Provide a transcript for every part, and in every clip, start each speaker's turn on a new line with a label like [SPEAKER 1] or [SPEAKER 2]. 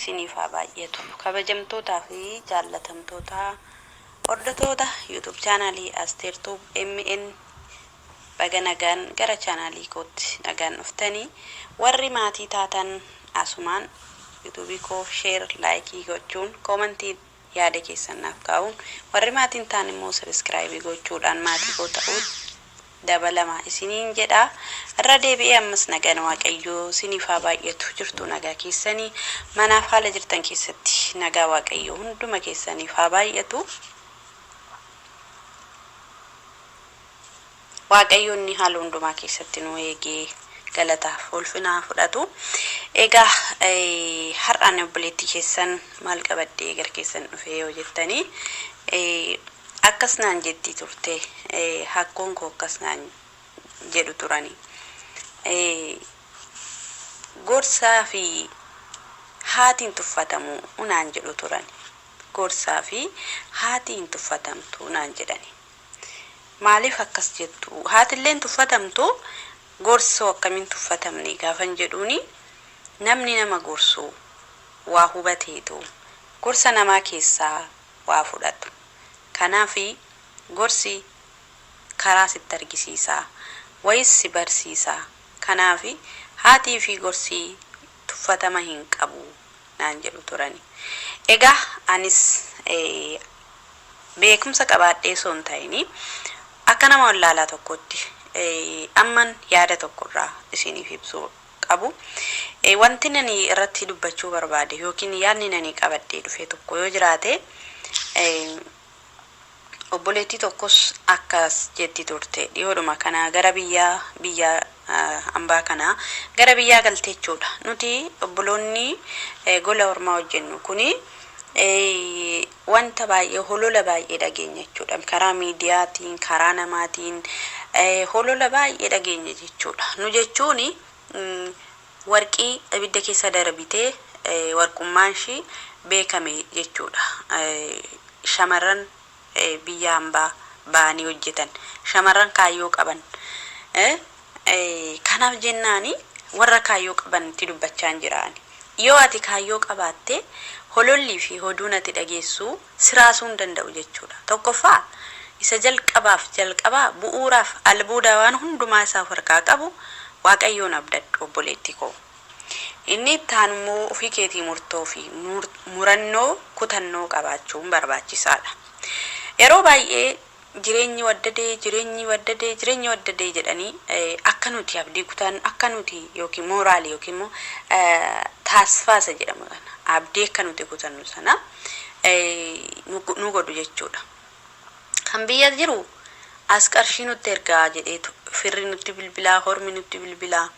[SPEAKER 1] Siniifaa baay'eetu kabajamtootaa fi jaallatamtoota hordoftoota YouTube chaanalii Asteertuu MN baga nagaan gara chaanalii kootti nagaan dhuftanii warri maatii taatan asumaan YouTube koo share like gochuun commentii yaada keessan naaf kaa'uun warri maatiin taan immoo subscribe gochuudhaan maatii koo ta'uun dabalama isiniin jedha. Irra deebi'ee ammas nagaan waaqayyoo siniifaa baay'eetu jirtu nagaa keessanii manaaf haala jirtan keessatti nagaa waaqayyoo hunduma keessaniif haa baay'atu. Waaqayyoon ni haala hundumaa keessatti nu eegee galataaf ulfina fudhatu. Egaa har'aan obboleettii keessan maal qabaddee gara keessan dhufee yoo jettanii akkasnaan jetti turte hakkoon koo akkasnaan jedhu turani. Gorsaa fi haatiin tuffatamu unaan jedhu turan. Gorsaa fi haatiin tuffatamtu unaan jedhani. Maaliif akkas jettu? Haatilleen tuffatamtu gorsoo akkamiin tuffatamne gaafan jedhuuni namni nama gorsuu waa hubateetu gorsa namaa keessaa waa fudhatu. Kanaafi gorsi karaa sitti argisiisaa wayis si barsiisaa. Kanaafi haatii fi gorsi tuffatama hin qabu naan jedhu turani. Egaa anis beekumsa qabaadhee soon ta'ini akka nama wallaalaa tokkotti amman yaada tokkorraa isiniif ibsuu qabu. Wanti nani irratti dubbachuu barbaade yookiin yaadni nani qabadhee dhufe tokko yoo jiraate obboleettii tokkos akkas jetti turte dhiyoodhuma kana gara biyya ambaa kana gara biyyaa galtee jechuudha. Nuti obboloonni gola ormaa hojjennu kuni wanta baay'ee holola baay'ee dhageenya jechuudha. Karaa miidiyaatiin karaa namaatiin holola baay'ee dhageenya jechuudha. Nu jechuuni warqii ibidda keessa darbitee warqummaan ishii beekame jechuudha. Shamarran biyya ambaa baanii hojjetan shamarran kaayyoo qaban kanaaf jennaani warra kaayyoo qaban itti dubbachaa jiraani. Yoo ati kaayyoo qabaatte holollii fi hoduun ati dhageessu siraasuu hin danda'u jechuudha. Tokkoffaa isa jalqabaa bu'uuraaf albuuda waan hundumaa isaa harkaa qabu waaqayyoon abdadhu obboleettii koo. Inni taan immoo ofii keetii murtoo fi murannoo kutannoo qabaachuun barbaachisaadha. Yeroo baay'ee jireenyi waddadee jedhanii akka nuti abdii kutan akka nuti yookiin mooraalii yookiin immoo taasfaasa jedhamu sana abdii akka nuti kutannu sana nu godhu jechuudha. Kan biyya jiru as qarshii nutti ergaa jedheetu firri nutti bilbilaa hormi nutti bilbilaa.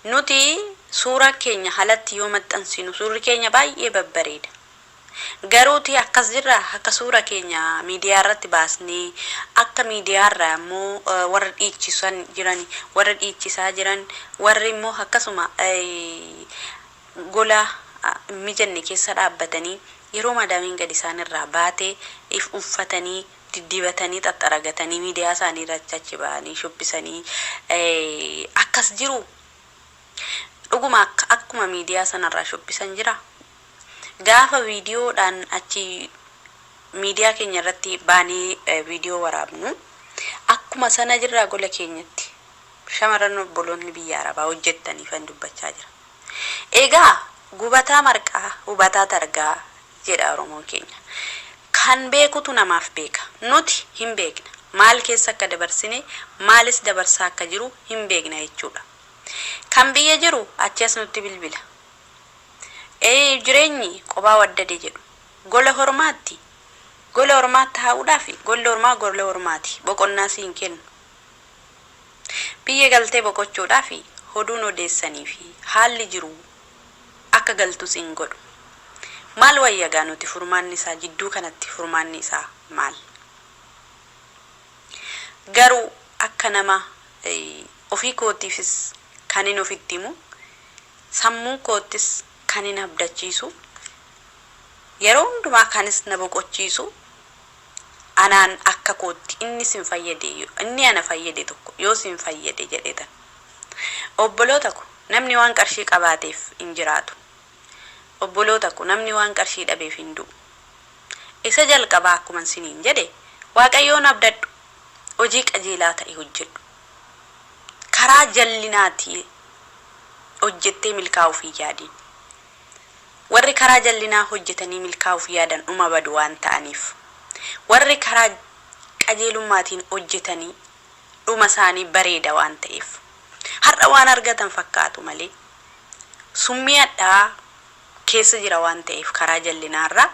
[SPEAKER 1] Nuti suuraa keenya halatti yoo maxxansinu suurri keenya baay'ee babbareeda. Garuuti akkas jirra akka suura keenya miidiyaa irratti baasnee akka miidiyaa irraa immoo warra dhiichisaa jiran warri immoo akkasuma gola mijanne keessa dhaabbatanii yeroo madaamiin gadi isaan irraa baatee if uffatanii diddibatanii xaxxaragatanii miidiyaa isaanii irratti achi ba'anii shubbisanii akkas jiru. Dhuguma akkuma miidiyaa sanarraa shubbisan jira. Gaafa viidiyoodhaan achi miidiyaa keenya irratti baanee viidiyoo waraabnu akkuma sana jirraa gola keenyatti shamarran obboloonni biyya arabaa hojjettaniif an dubbachaa jira. Egaa gubataa marqaa hubataa targaa jedha Oromoon keenya. Kan beekutu namaaf beeka. Nuti hin beekna. Maal keessa akka dabarsine maalis dabarsaa akka jiru hin beekna jechuudha. Kan biyya jiru achi as nutti bilbila. Jireenyi qophaa waddadee jedhu gola hormaatti haa'uudhaa fi gola hormaati boqonnaa siin kennu. Biyya galtee boqochuudhaa fi hoduun odeessanii fi haalli jiru akka galtu siin godhu. Maal wayyagaa nuti furmaanni isaa jidduu kanatti furmaanni isaa maal? Garuu akka nama ofii kootiifis kan hin ofitti himu sammuu kootis kan hin abdachiisu yeroo hundumaa kanis na boqochiisu anaan akka kootti inni ana fayyade tokko yoo sin fayyade jedhetan obboloota ko namni waan qarshii qabaateef hin jiraatu obboloota ko namni waan qarshii dhabeef hin du'u. Isa jalqabaa akkuma siniin jedhe Waaqayyoon abdadhu, hojii qajeelaa ta'e hojjedhu. Karaa jallinaatii hojjettee milkaa'uuf hin yaadin. Warri karaa jallinaa hojjetanii milkaa'uuf yaadan dhuma badu waan ta'aniif, warri karaa qajeelummaatiin hojjetanii dhuma isaanii bareeda waan ta'eef, har'a waan argatan fakkaatu malee summii addaa keessa jira waan ta'eef karaa jallinaarraa,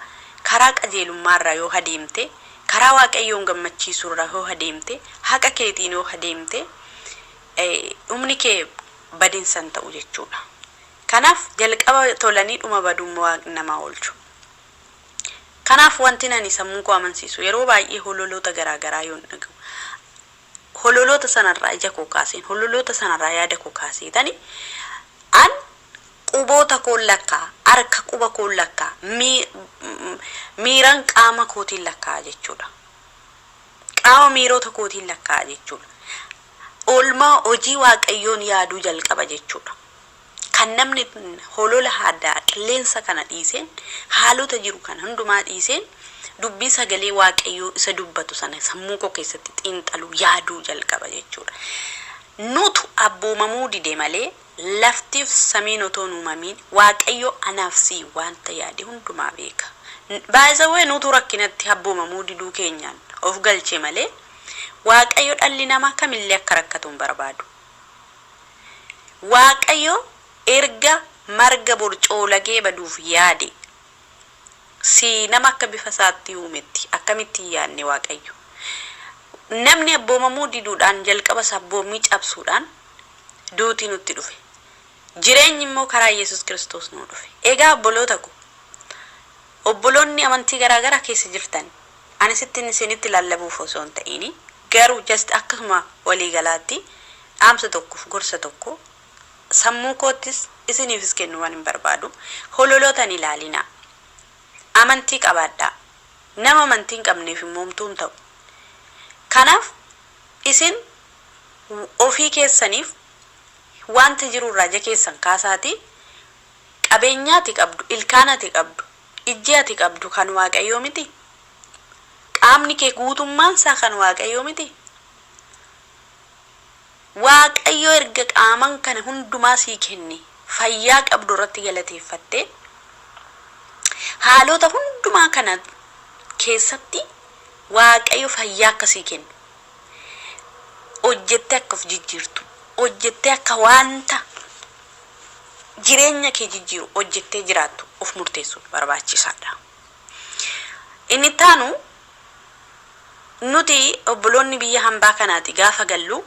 [SPEAKER 1] karaa qajeelummaarraa yoo adeemte, karaa Waaqayyoon gammachiisuurraa yoo adeemte, haqa keetiin yoo adeemte, dhumni kee badinsan ta'u jechuudha. Kanaaf jalqaba tolanii dhuma badummaa nama oolchu. Kanaaf wanti nani sammuu koo amansiisu yeroo baay'ee hololoota garaagaraa yoo dhagahu, hololoota sanarraa ija koo kaaseen, hololoota sanarraa yaada koo kaaseetani an quboota koo lakkaa, harka quba koo lakkaa, miiran qaama kootiin lakkaa jechuudha. Qaama miirota kootiin lakkaa jechuudha. Oolmaa hojii Waaqayyoon yaaduu jalqaba jechuudha. Kan namni holola addaa qilleensa kana dhiiseen, haalota jiru kan hundumaa dhiiseen, dubbii sagalee Waaqayyoo isa dubbatu sana sammuu koo keessatti xiinxalu yaaduu jalqaba jechuudha. Nutu abboomamuu dide malee laftiif samiin otoo uumamiin Waaqayyo anaaf si wanta yaade hundumaa beeka. Baay'ee nutu rakkinatti abboomamuu diduu keenyaan of galche malee Waaqayyo dhalli namaa kamillee akka rakkatu hin barbaadu. Waaqayyo erga marga borcoolagee baduuf yaade si nama akka bifa isaatti uumetti akkamitti yaadne Waaqayyo. Namni abboomamuu diduudhaan jalqaba sabboomii cabsuudhaan duuti nutti dhufe. Jireenyi immoo karaa Yesus Kiristoos nu dhufe. Egaa obboloota ko, obboloonni amantii garaagaraa keessa jirtan, ani sittin isinitti lallabuuf osoo hin ta'ini, garuu just akkasuma walii galaatti dhaamsa tokkoof gorsa tokko sammuu koottis isiniifis kennu waan hin barbaadu. Hololootan ilaalina. Amantii qabaadhaa. Nama amantii hin qabneef immoo homtuu hin ta'u. Kanaaf isin ofii keessaniif wanta jiru raja keessan kaasaati, qabeenyaati qabdu, ilkaanati qabdu, ijjiati qabdu kan Waaqayyoo miti. Qaamni kee guutummaan isaa kan Waaqayyoo miti. Waaqayyo erga qaaman kana hundumaa sii kenne fayyaa qabdu irratti galateeffatte, haalota hundumaa kana keessatti Waaqayyo fayyaa akkasii kennu. Hojjettee akka of jijjiirtu, hojjettee akka wanta jireenya kee jijjiiru hojjettee jiraattu of murteessuun barbaachisaadha. Inni taanu nuti obboloonni biyya hambaa kanaati gaafa gallu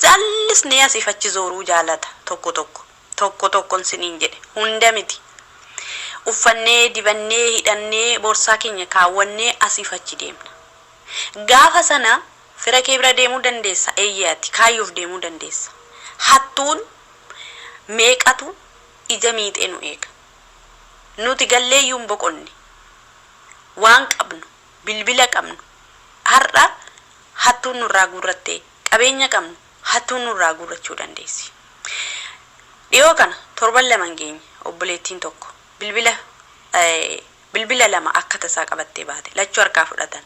[SPEAKER 1] jallisnee asiif achi zooruu jaalata tokko tokkoon siniin jedhe hunda miti. Uffannee dibannee hidhannee boorsaa keenya kaawwannee asiif achi deemna. Gaafa sana fira kee bira deemuu dandeessa, eeyyaati kaayyoof deemuu dandeessa. Hattuun meeqatu ija miixee nu eega. Nuti galleeyyuun boqonni waan qabnu, bilbila qabnu, har'a hattuun nurraa guurrattee qabeenya qabnu hattuun nurraa guurrachuu dandeessi. Dhiyoo kana torban lama geenye obboleettiin tokko bilbila lama akka tasaa qabattee baate lachuu harkaa fudhatan.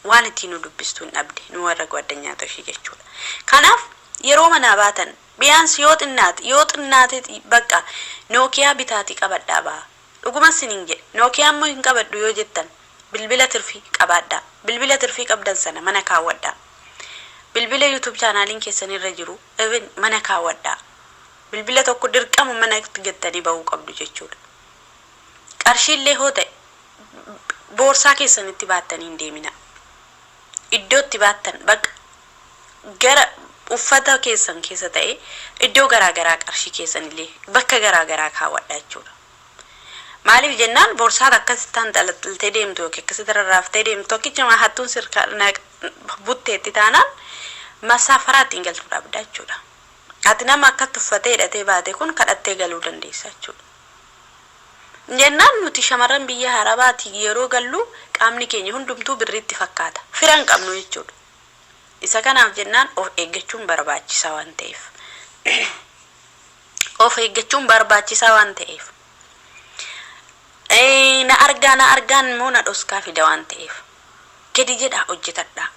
[SPEAKER 1] Waan ittiin nu dubbistu hin dhabde nu warra gwaddinyaa toshii jechuudha. Kanaaf yeroo manaa baatan biyyaansi yoo xinnaate bakka Nookiyaa bitaatii qabadhaa ba'a. Dhuguma siniin jedhe Nookiyaa immoo hin qabadhu yoo jettan bilbila tirfii qabaadhaa. Bilbila tirfii qabdan sana mana kaawwadhaa. Bilbila YouTube chaanaaliin keessan irra jiru mana kaawwadhaa. Bilbila tokko dirqama mana gattanii bahuu qabdu jechuudha. Qarshiillee hoo ta'e boorsaa keessanitti baattanii hin deemina. Iddootti baattan bakka gara uffata keessan keessa ta'e iddoo garaagaraa qarshii keessanillee bakka garaagaraa kaawwadhaa jechuudha. Maaliif jennaan boorsaa akkasittaan xalaxaltee deemtu yookiin akkasitti rarraaftee deemtu tokkichuma hattuun sirkaa butteetti taanaan masaafaraatti galtuu dhabda jechuudha. Ati nama akkatti uffatee hidhatee baate kun kadhattee galuu dandeessa jechuudha. Jennaan nuti shamarran biyya Arabaati yeroo gallu qaamni keenya hundumtuu birriitti fakkaata. Firan qabnu jechuudha. Isa kanaaf jennaan of eeggachuun barbaachisaa waan ta'eef. of eeggachuun barbaachisaa waan ta'eef na argaan immoo na dhoskaa fida waan ta'eef gadi jedhaa hojjetadhaa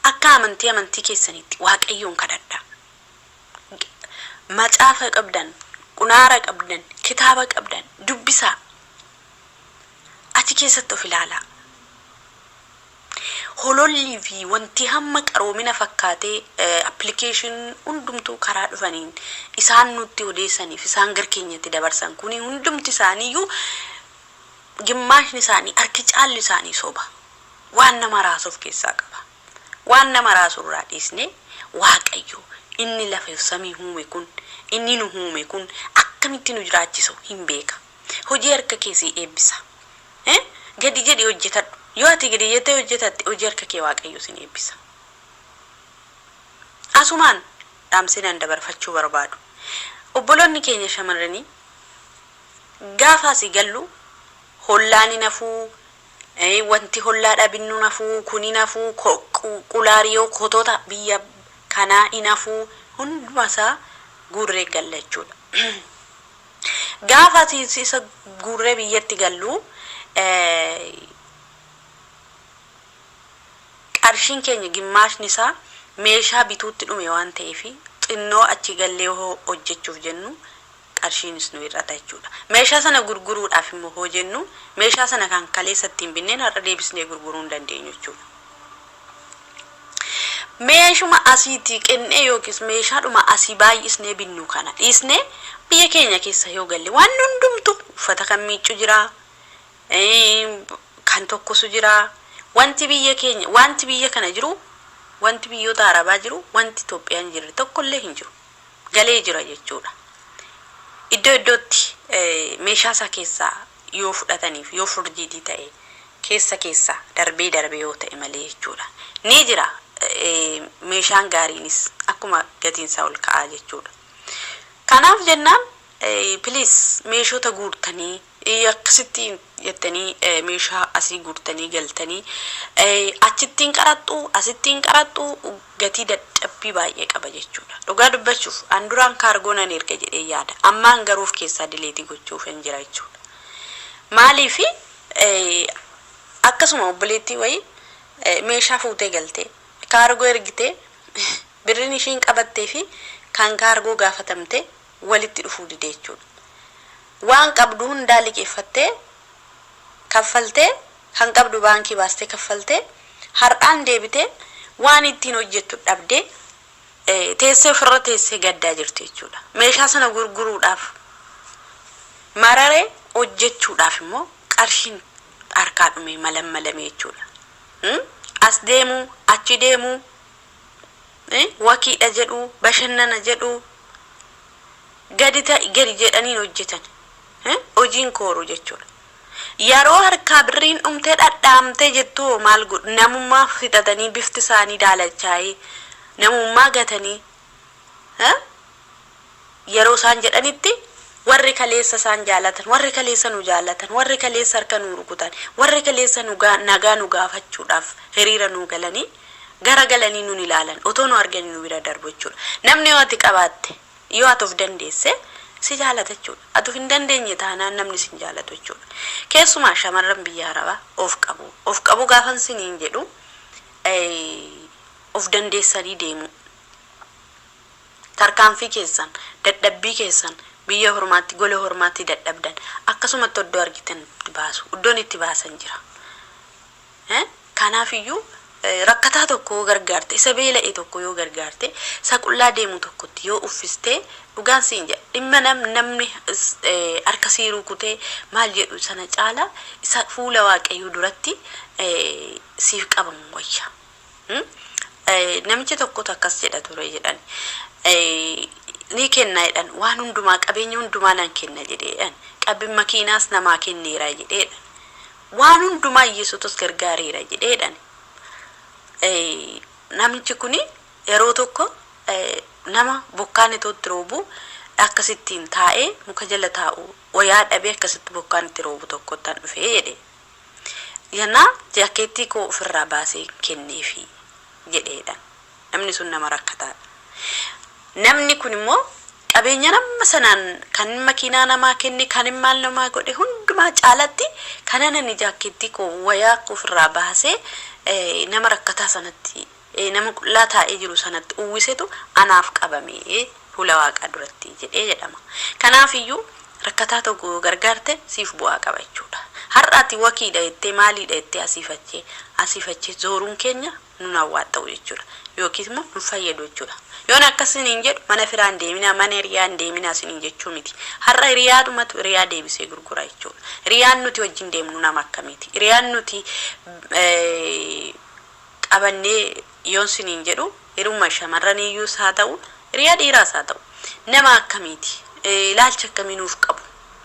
[SPEAKER 1] akka amantii keessanitti waaqayyoon kadhadhaa macaafa qabdan qunaara qabdan kitaaba qabdan dubbisaa achi keessatti of ilaalaa hololli fi wanti hamma qaroomina fakkaatee application hundumtuu karaa dhufaniin isaan nutti odeessaniif isaan garkeenyatti dabarsan kuni hundumti isaaniiyyuu gimmaashni isaanii harki caalli isaanii soba waan nama raasuuf keessaa qaba waan nama raasurraa dhiisne waaqayyo inni lafa samii uume kun inni nu uume kun akkamitti nu jiraachisu hin beeka hojii harka keessii eebbisa gadi jedhi hojjetadhu yoo ati gadi jettee hojjetatte hojii harka kee waaqayyo sin eebbisa asumaan dhaamsinaan dabarfachuu barbaadu obboloonni keenya shamarranii gaafa asii gallu hollaani nafuu wanti hollaa dhabinnu nafuu kuni nafuu qulaariyoo kotota biyya kanaa inafuu hundumasaa guurree galla jechuudha gaafa asii isa guurree biyyatti gallu qarshiin keenya gimmaashni isaa meeshaa bituutti dhume waan ta'eef xinnoo achi gallee hojjechuuf jennu qarshiinis nu irrata jechuudha meeshaa sana gurguruudhaaf immoo hoo jennu meeshaa sana kan kaleessatti hin binneen har'a deebisnee gurguruu hin dandeenyu jechuudha meeshuma asiitii kennee yookiis meeshaadhuma asii baay'isnee binnu kana dhiisnee biyya keenya keessa yoo galle waan hundumtu uffata kan miiccu jira kan tokkosu jira wanti biyya kana jiru wanti biyyoota arabaa jiru wanti Itoophiyaan jirre tokkollee hin jiru galee jira jechuudha iddoo iddootti meeshaa isaa keessaa yoo fudhataniif yoo furjiidii ta'e keessa darbee yoo ta'e malee jechuudha ni jira meeshaan gaariinis akkuma gatiinsaa ol ka'aa jechuudha kanaaf jennaan please meeshota guurtanii akkasitti jettanii meeshaa asii guurtanii galtanii achittiin qarattu asittiin qarattu gatii dadhabbii baay'ee qaba jechuudha dhugaa dubbachuuf anduraan kaargoo nan erga jedhee yaada ammaan garuuf keessaa dileetii gochuuf hin jira jechuudha maaliif akkasuma obboleettii wayii meeshaa fuutee galtee kaargoo ergitee birriin ishiin qabattee fi kan kaargoo gaafatamte walitti dhufuu dide jechuudha waan qabdu hundaa liqeeffattee kaffaltee kan qabdu baankii baastee kaffaltee har'aan deebitee waan ittiin hojjettu dhabdee teessee ofirra teessee gaddaa jirti jechuudha meeshaa sana gurguruudhaaf mararee hojjechuudhaaf immoo qarshiin harkaa dhume malammalame jechuudha as deemu achi deemu wakiidha jedhu bashannana jedhu gadi jedhanii hojjetan hojiin kooru jechuudha yeroo harkaa birriin dhumtee dhadhaamtee jettu maal godhu namummaa fixatanii bifti isaanii daalachaa'ee namummaa gatanii yeroo isaan jedhanitti warri kaleessa isaan jaalatan warri kaleessa nu jaalatan warri kaleessa harka nu rukutan warri kaleessa nagaa nu gaafachuudhaaf hiriira nu galanii gara galanii nu ilaalan otoo nu arganii nu bira darbu jechuudha namni yoo ati qabaatte yoo ati of dandeesse si jaalata jechuudha ati hin dandeenye taanaan namni si jaalatu jechuudha keessumaa shamarran biyya arabaa of qabu gaafan siniin jedhu of dandeessanii deemu tarkaanfii keessan dadhabbii keessan biyya hormaatti gola hormaatti dadhabdan akkasumatti oddoo argitan baasu iddoon itti baasan jira kanaafiyyuu rakkataa tokko gargaarte isa beela'e tokko yoo gargaarte saqullaa deemu tokkotti yoo uffiste dhugaan siin jedha dhimma namni harka sii rukutee maal jedhu sana caala isa fuula waaqayyoo duratti siif qabamu wayya namichi tokko takkas jedha ture jedhan ni kenna jedhan waan hundumaa qabeenya hundumaa nan kenna jedheedhan qabin makiinaas namaa kenneera jedheedhan waan hundumaa Yesuutos gargaareera jedheedhan namichi kuni yeroo tokko nama bokkaan itti roobu akkasittiin taa'ee muka jala taa'u wayaa dhabee akkasitti bokkaan itti roobu tokko tan dhufee jedhe yana jaakeettii koo ofirraa baasee kenneefi jedheedha namni sun nama rakkataadha namni kun immoo qabeenya nama sanaan kan makiinaa namaa kenne kan maal namaa godhe hundumaa caalatti kanan ani jaaketti koo wayaa ofirraa baasee nama rakkataa sanatti nama qullaa taa'ee jiru sanatti uwwisetu anaaf qabame fuula Waaqaa duratti jedhee jedhama. Kanaaf iyyuu rakkataa tokko gargaarte siif bu'aa qaba jechuudha. Har'aati wakiidha jettee maaliidha jettee asiifachee zooruun keenya nun hawwaata'u jechuudha. Yookiis immoo nu fayyadu jechuudha. Yoon akkasiniin jedhu mana firaan deemina mana hiriyaan deemina siniin jechuu miti. Har'a hiriyaadhumatu hiriyaa deebisee gurgura jechuudha. Hiriyaan nuti wajjin deemnu nama akkamiiti? Hiriyaan nuti qabannee yoon siniin jedhu hiruma shamarraniiyyuus haa ta'u hiriyaa dhiiraas haa ta'u nama akkamiiti? Ilaalcha akkamii nuuf qabu?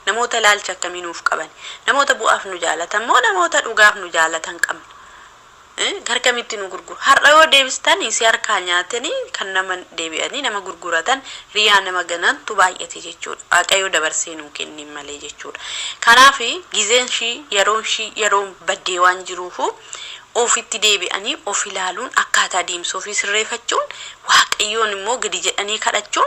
[SPEAKER 1] Namoota ilaalcha akkamii nuuf qaban? Namoota bu'aaf nu jaalatan moo namoota dhugaaf nu jaalatan qabna? Gargamitti nu gurguru. Har'a yoo deebistan si harkaa nyaatanii kan nama deebi'anii nama gurguratan riyaa nama ganantu baay'ate jechuudha. Waaqayyo dabarsee nu kennin malee jechuudha. Kanaaf gizeen shii yeroon baddee waan jiruufu ofitti deebi'anii of ilaaluun akkaataa deemsuu fi sirreeffachuun waaqayyoon immoo gadi jedhanii kadhachuun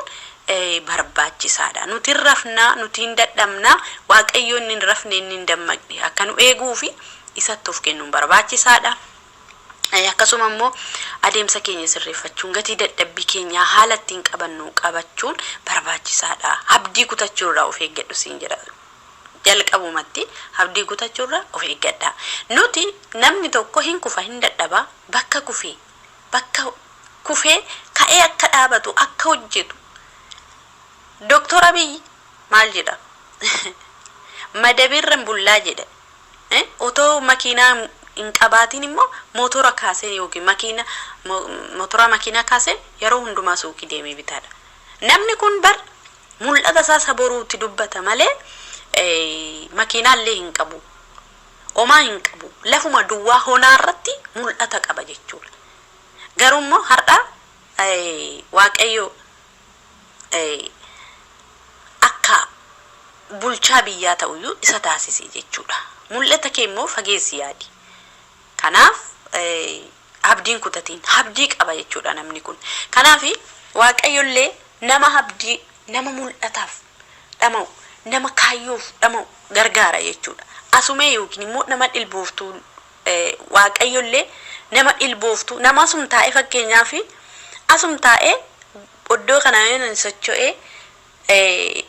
[SPEAKER 1] barbaachisaadha. Nuti rafnaa nuti hin dadhabnaa waaqayyoon hin rafne hin dammaqne akka nu eeguu fi isatti of kennuun barbaachisaadha. Akkasuma immoo adeemsa keenya sirreeffachuun gatii dadhabbii keenya haala ittiin qabannu qabachuun barbaachisaadha. Abdii kutachuurraa of eeggadhu siin jedha. Jalqabumatti abdii kutachuurraa of eeggadha. Nuti namni tokko hin kufa hin dadhaba bakka kufee ka'ee akka dhaabatu akka hojjetu. Doktor Abiy maal jedha? Madabirran bullaa jedha. Otoo makiinaa in qabaatiin immoo motora kaasee yookiin motora makiinaa kaasee yeroo hundumaa suuqii deemee bitaadha. Namni kun bar mul'ata isaa saboruutti dubbata malee makiinaallee hin qabu. Omaa hin qabu. Lafuma duwwaa honaa irratti mul'ata qaba jechuudha. Garuu immoo har'a waaqayyo akka bulchaa biyyaa ta'uyyuu isa taasise jechuudha. Mul'ata kee immoo fageessi yaadi. Kanaaf abdiin kutatiin abdii qaba jechuudha namni kun. Kanaaf waaqayyollee nama abdii nama mul'ataaf dhama'u nama kaayyoof dhama'u gargaara jechuudha. Asumee yookiin immoo nama dhilbooftuu waaqayyollee nama dhilbooftuu nama asum taa'ee fakkeenyaaf asum taa'ee oddoo kana yoon socho'ee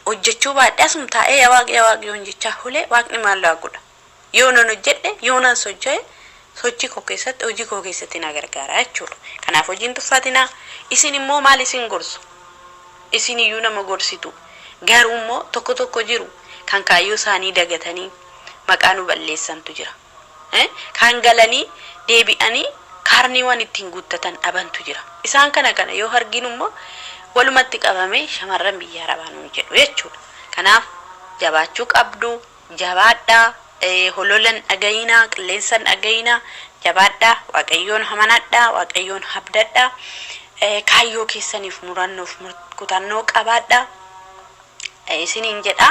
[SPEAKER 1] hojjechuu baadhee asum taa'ee yaa waaqayyoon jechaa hulee waaqni maal waaqudha. Yoonan hojjedhe yoonan socho'ee sochii koo keessatti hojii koo keessatti na gargaara jechuudha. Kanaaf hojiin tuffatinaa isin immoo maal isin gorsu? Isin iyyuu nama gorsitu. Garuu immoo tokko jiru kan kaayyoo isaanii dagatanii maqaa nu balleessantu jira. Kan galanii deebi'anii kaarniiwwan ittiin guuttatan dhabantu jira. Isaan kana yoo arginu immoo walumatti qabamee shamarran biyya arabaa nu jedhu jechuudha. Kanaaf jabaachuu qabdu, jabaadhaa. Hololan dhagayina qilleensan dhagayina jabaadhaa waaqayyoon amanadhaa waaqayyoon abdadhaa kaayyoo keessaniif murannoof kutannoo qabaadhaa isiniin jedha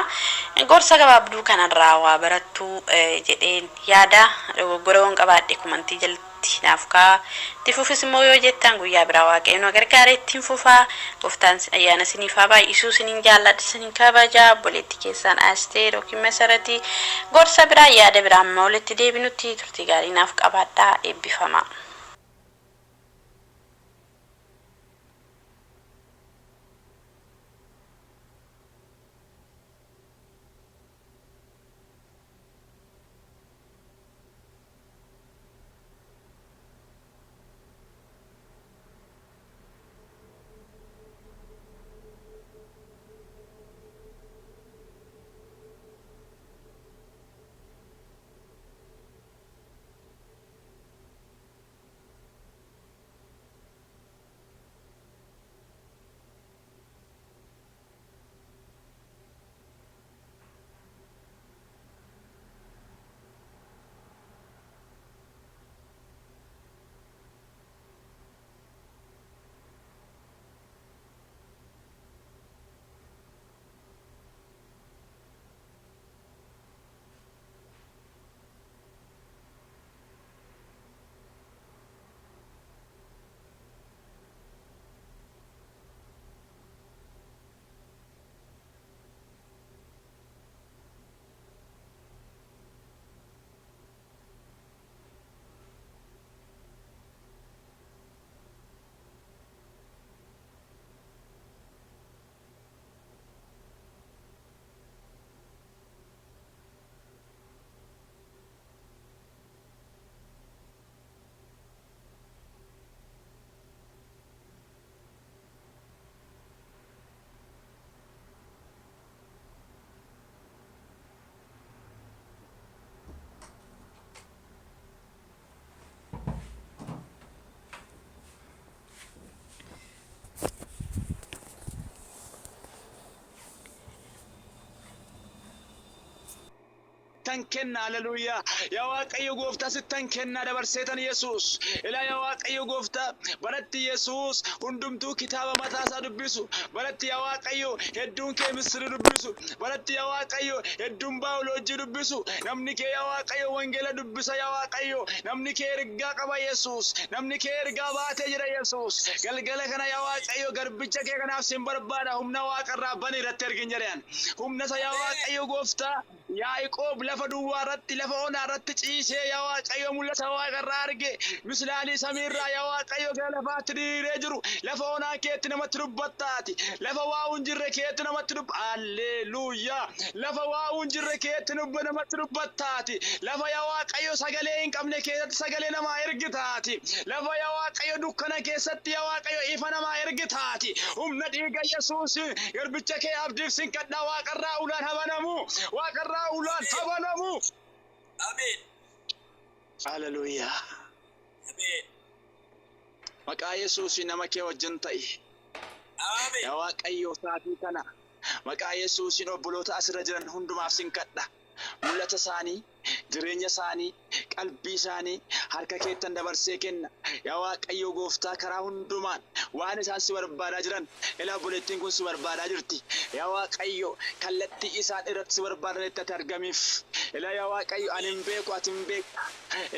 [SPEAKER 1] gorsa gabaabduu kanarraa waa barattuu jedheen yaada dogoggoroon qabaadhe kumantii jalatti naaf kaa tifuufis immoo yoo jettan guyyaa biraa waaqayyoon gargaaree ittiin fufaa gooftaan ayyaana isiniif haa baay'isuu isiniin jaalladha isiniin kabajaa obboleetti keessan Asteer yookiin Masaratii gorsa biraa yaada biraa amma walitti deebinutti turtii gaarii naaf qabaadhaa eebbifamaa.
[SPEAKER 2] ستن كنا هللويا يا واقعي غوفتا ستن كنا دبرسيتن يسوس إلا يا واقعي غوفتا برت يسوس هندمتو كتاب متاسا دبسو برت يا واقعي هدون كي مصر دبسو برت يا واقعي هدون باولوجي دبسو نمني كي يا واقعي وانجيلا دبسا يا واقعي نمني كي رقا قبا يسوس نمني كي رقا باتي جرى يسوس قلقل كنا يا واقعي قربجا كي كنا سنبربانا هم نواق الراباني رترقين جريان هم نسا يا واقعي غوفتا يعقوب لفدو ورت لفونا رت عيسى يا واقعي ملا سوا قرارجي مثلاني سمير يا واقعي لفات دي رجرو لفونا كيتنا متربطاتي لفوا ونجر كيتنا مترب هاليلويا لفوا ونجر كيتنا بنا متربطاتي لفا يا واقعي سغلين قمن كيت سغلين ما يرغتاتي لفا يا واقعي دكنا كيست يا واقعي إفنا ما يرغتاتي هم نديغا يسوس يربچك عبد سن قدا واقرا اولان هبنمو واقرا اولان هبنمو
[SPEAKER 3] آمين
[SPEAKER 2] هاليلويا
[SPEAKER 3] آمين
[SPEAKER 2] مقا يسوس نمك وجنتي
[SPEAKER 3] آمين
[SPEAKER 2] يا واقعي ساتي كنا مقا يسوس نوبلوت اسرجن هندماف سن قدا ملت ثاني jireenya isaanii qalbii isaanii harka keettan dabarsee kenna yaa waaqayyo gooftaa karaa hundumaan waan isaan si barbaadaa jiran ilaa bulettiin kun si barbaadaa jirti yaa waaqayyo kallattii isaan irratti si barbaadan itti argamiif ilaa yaa waaqayyo ani hin beeku ati hin beekta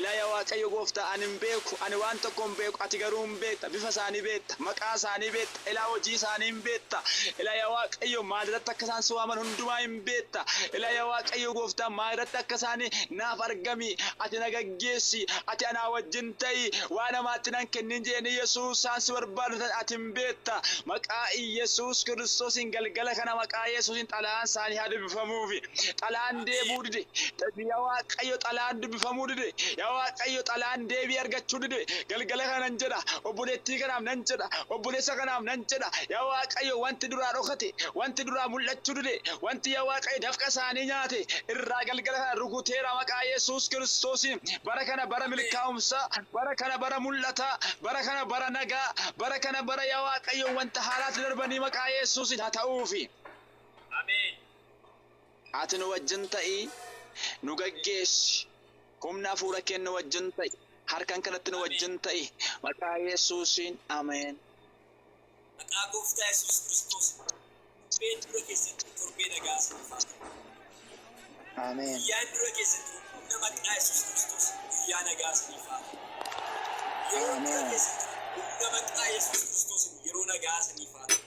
[SPEAKER 2] ilaa yaa waaqayyo gooftaa ani hin beeku ani waan tokko hin beeku ati garuu hin beekta bifa isaanii beekta maqaa isaanii beekta ilaa hojii isaanii hin beekta ilaa yaa waaqayyo maalirratti akka isaan si waaman hundumaa hin beekta ilaa yaa waaqayyo gooftaa maalirratti akka isaanii naaf argami ati nagaggeessi ati ana wajjin ta'i waan amaatti nan kennin jeeni yesuus saansi barbaadatan ati hin beekta maqaa yesuus kiristoosin galgala kana maqaa yesuusin xalaan isaanii haa dubbifamuufi xalaan deebuu dide yaa waaqayyo xalaan dubbifamuu dide yaa waaqayyo xalaan deebii argachuu dide galgala kana nan jedha obboleettii kanaaf nan jedha obboleessa kanaaf nan jedha yaa waaqayyo wanti duraa dhokate wanti duraa mul'achuu dide wanti yaa waaqayyo dafqa isaanii nyaate irraa galgala kana rukuteera maqaa yesuus kiristoosin bara kana bara milkaa'umsa bara kana bara mul'ata bara kana bara nagaa bara kana bara yaa waaqayyo wanta haalaatti darbanii maqaa yesuusin haa ta'uufi
[SPEAKER 3] آمين
[SPEAKER 2] ati nu wajjin ta'i nu gaggeessi humna hafuura kee nu wajjin ta'i harkan kanatti nu wajjin ta'i maqaa yesuusin ameen
[SPEAKER 3] maqaa gooftaa yesuus kiristoos beet dura keessatti torbee nagaa sinifaata
[SPEAKER 2] ameen
[SPEAKER 3] guyyaan dura keessatti humna maqaa yesuus kiristoos guyyaa nagaa sinifaata yeroo dura keessatti humna maqaa yesuus kiristoos yeroo nagaa sinifaata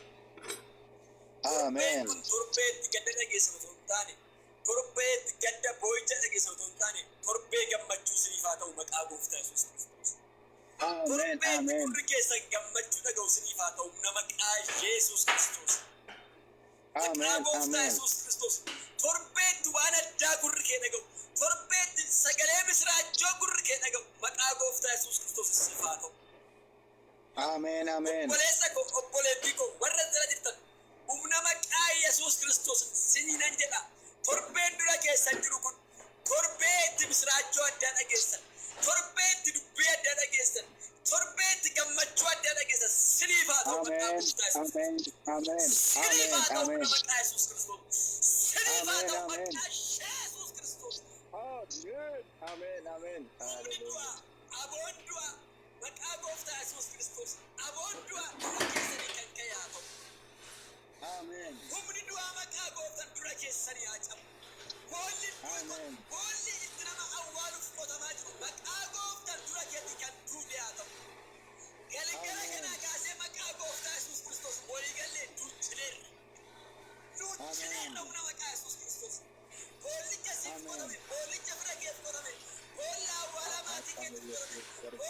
[SPEAKER 2] ameen
[SPEAKER 3] torbeetti gadda dhageessatu otoo hin taane torbeetti gadda boo'icha dhageessatu otoo hin taane torbee gammachuu siniifaa ta'u maqaa gooftaa yesuus kiristoos
[SPEAKER 2] ameen
[SPEAKER 3] torbeetti
[SPEAKER 2] ameen
[SPEAKER 3] gurri keessan gammachuu dhaga'u siniifaa ta'u maqaa yesuus kiristoos maqaa
[SPEAKER 2] ameen
[SPEAKER 3] gooftaa
[SPEAKER 2] ameen
[SPEAKER 3] yesuus kiristoos torbeetti waan addaa gurri kee dhaga'u torbeetti sagalee misiraachoo gurri kee dhaga'u maqaa gooftaa yesuus kiristoos siniifaa ta'u
[SPEAKER 2] ameen ameen
[SPEAKER 3] obboleessa koo obboleettii koo warra jala jirtan humna maqaa yesuus kiristoos siniinan jedha torbeen dura keessan jiru kun torbeetti misiraachoo addaa dhageessan torbeetti dubbii addaa dhageessan torbeetti gammachuu addaa dhageessan siniifaa ta'u maqaa
[SPEAKER 2] ameen
[SPEAKER 3] gooftaa yesuus
[SPEAKER 2] ameen ameen
[SPEAKER 3] siniifaa ta'u
[SPEAKER 2] ameen
[SPEAKER 3] humna maqaa yesuus kiristoos siniifaa ta'u
[SPEAKER 2] Amen, amen.
[SPEAKER 3] maqaa yesuus kiristoos
[SPEAKER 2] ameen ameen
[SPEAKER 3] humni du'a aboon du'a maqaa gooftaa yesuus kiristoos aboon du'a dura keessanii kan ka'e haa ta'u
[SPEAKER 2] ameen
[SPEAKER 3] humni du'aa maqaa gooftaan dura keessanii haa cabu boolli
[SPEAKER 2] Amen.
[SPEAKER 3] boolli itti nama awwaaluuf qotamaa jiru maqaa gooftaan dura keetti kan duude haa ta'u galgala
[SPEAKER 2] Amen.
[SPEAKER 3] kanaa kaasee maqaa gooftaa yesuus kiristoos walii gallee duuchineerra duuchineerra humna maqaa yesuus kiristoos boollicha siif
[SPEAKER 2] Amen.
[SPEAKER 3] qotame boollicha fira keef qotame boolla awwaala maatii keetti qotame